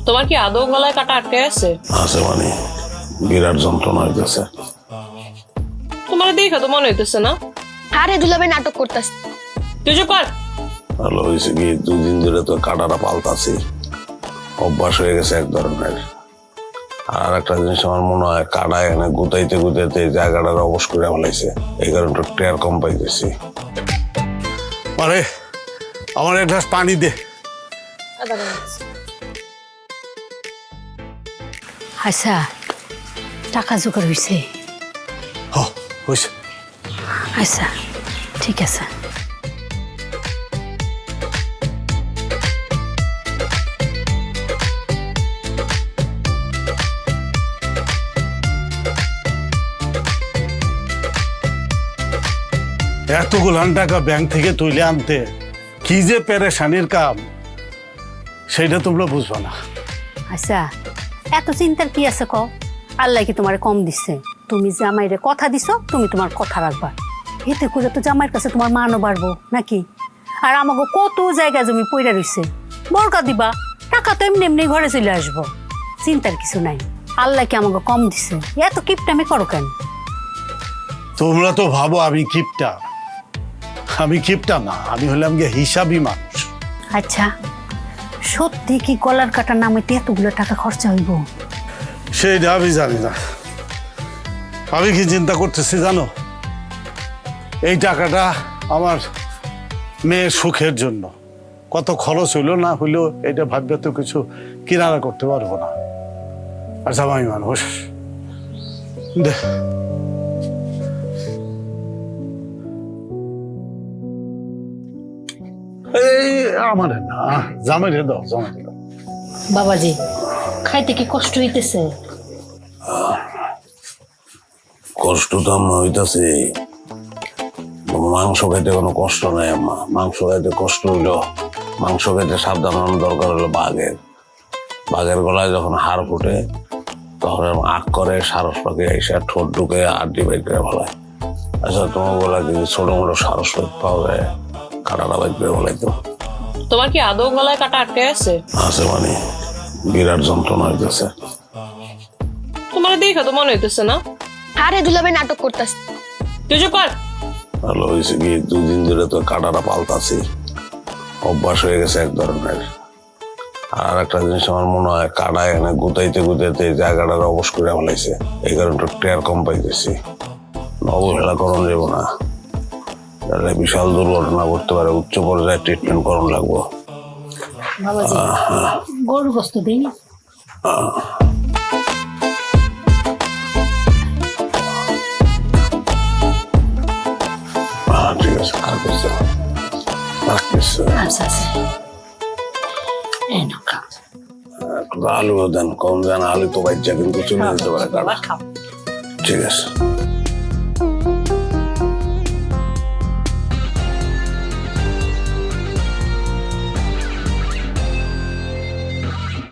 তোমার কি আদৌ গলায় কাটা আটকে আছে? আছে মানে বিরাট যন্ত্রণা হইতেছে। তোমার দেখে তো মনে হইতেছে না। আরে দুলাভাই নাটক করতেছে। তুই চুপ কর। ভালো হয়েছে কি 2 দিন ধরে তো কাটাটা পাল্টাছি, অভ্যাস হয়ে গেছে এক ধরনের। আর একটা জিনিস আমার মনে হয় কাটা এখানে গুতাইতে গুতাইতে জায়গাটার অবশ করে ফেলাইছে, এই কারণে একটু টেয়ার কম পাইতেছি। আরে আমার এক গ্লাস পানি দে। আচ্ছা, টাকা জোগাড় হয়েছে? হয়েছে। আচ্ছা ঠিক আছে। এতগুলান টাকা ব্যাংক থেকে তুলে আনতে কি যে পেরেশানির কাম, সেটা তোমরা বুঝবো না। আচ্ছা, এত চিন্তার কি আছে কও? আল্লাহ কি তোমার কম দিচ্ছে? তুমি জামাইরে কথা দিছো, তুমি তোমার কথা রাখবা। এতে করে তো জামাইয়ের কাছে তোমার মানও বাড়বো নাকি? আর আমাকে কত জায়গা জমি পইরা রইছে, বরকা দিবা, টাকা তো এমনি এমনি ঘরে চলে আসবো। চিন্তার কিছু নাই। আল্লাহ কি আমাকে কম দিচ্ছে? এত কিপটামি করো কেন? তোমরা তো ভাবো আমি কিপটা। আমি কিপটা না, আমি হলাম গিয়ে হিসাবি মানুষ। আচ্ছা, সত্যি কি গলার কাটার নামেতে এতগুলো টাকা খরচা হইব? সেইটা আমি জানি না। আমি কি চিন্তা করতেছি জানো? এই টাকাটা আমার মেয়ের সুখের জন্য। কত খরচ হইলো না হইলো এটা ভাববে তো কিছু কিনারা করতে পারবো না। আর জামাই মানুষ দে। এই আমার না, জামাই রে দাও, জামাই রে দাও। বাবাজি, খাইতে কি কষ্ট হইতেছে? কষ্ট তো আমার হইতাছে, মাংস খাইতে কোনো কষ্ট নাই আম্মা। মাংস খাইতে কষ্ট হইলো, মাংস খাইতে সাবধান হওয়ার দরকার হলো বাঘের। বাঘের গলায় যখন হাড় ফুটে তখন আখ করে সারস পাখি এসে ঠোঁট ঢুকে আড্ডি বাইক করে ফেলায়। আচ্ছা, তোমার গলা কি ছোট মোটো সারস পাওয়া যায়? কাটাটা বাইক করে ফেলাইতো। তোমার কি আদৌ গলায় কাটা আটকে আছে? আছে মানে বিরাট যন্ত্রণা হইতেছে। তোমার দেখে তো মনে হইতেছে না। আরে দুলাভাই নাটক করতেছে। তুই চুপ কর। ভালো হয়েছে কি 2 দিন ধরে তো কাটাটা পাল্টাছি, অভ্যাস হয়ে গেছে এক ধরনের। আর একটা জিনিস আমার মনে হয় কাটা এখানে গুতাইতে গুতাইতে জায়গাটার অবশ করে ফেলাইছে, এই কারণে একটু টেয়ার কম পাইতেছি। অবহেলা করণ যাব না, তাহলে বিশাল দুর্ঘটনা ঘটতে পারে। উচ্চ পর্যায়ে ট্রিটমেন্ট করণ লাগবো। বাবাজি, গরু গোস্ত দিই। ঠিক আছে, আর কিছু রাখতেছে। আচ্ছা আচ্ছা, এই নাও খাও। আলু দেন, কম দেন, আলু তো বাচ্চা কিন্তু চলে যেতে পারে কাটা। ঠিক আছে।